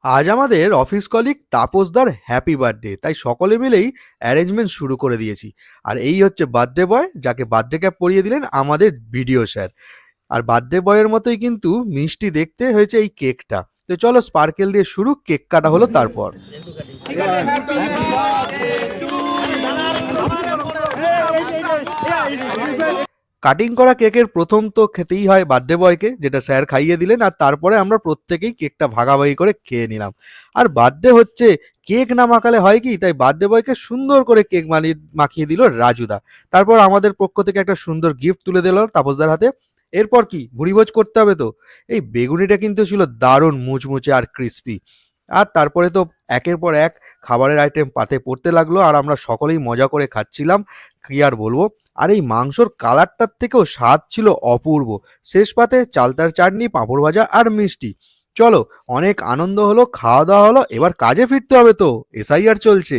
আজ আমাদের office colleague তাপসদার happy birthday, তাই সকলে মিলেই অ্যারেঞ্জমেন্ট শুরু করে দিয়েছি। আর এই হচ্ছে বার্থডে বয়, যাকে বার্থডে ক্যাপ পরিয়ে দিলেন আমাদের ভিডিও স্যার। আর বার্থডে বয়ের মতোই কিন্তু মিষ্টি দেখতে হয়েছে এই কেকটা। তো চলো স্পার্কেল দিয়ে শুরু, কেক কাটা হলো তারপর। কাটিং করা কেকের প্রথম তো খেতেই হয় বার্থডে বয়কে, যেটা স্যার খাইয়ে দিলেন, আর তারপরে আমরা প্রত্যেকেই কেকটা ভাগাভাগি করে খেয়ে নিলাম। আর বার্থডে হচ্ছে, কেক না মাখালে হয় কি, তাই বার্থডে বয়কে সুন্দর করে কেক মাখিয়ে দিল রাজুদা। তারপর আমাদের পক্ষ থেকে একটা সুন্দর গিফট তুলে দিল তাপসদার হাতে। এরপর কি ভুড়িভোজ করতে হবে তো। এই বেগুনিটা কিন্তু ছিল দারুণ মুচমুচে আর ক্রিস্পি। আর তারপরে তো একের পর এক খাবারের আইটেম পাতে পড়তে লাগলো, আর আমরা সকলেই মজা করে খাচ্ছিলাম। কি আর বলবো। আর এই মাংসর কালারটার থেকেও স্বাদ ছিল অপূর্ব। শেষ পাতে চালতার চাটনি, পাঁপড় ভাজা আর মিষ্টি। চলো, অনেক আনন্দ হলো, খাওয়া দাওয়া হলো, এবার কাজে ফিরতে হবে তো, এসআইআর চলছে।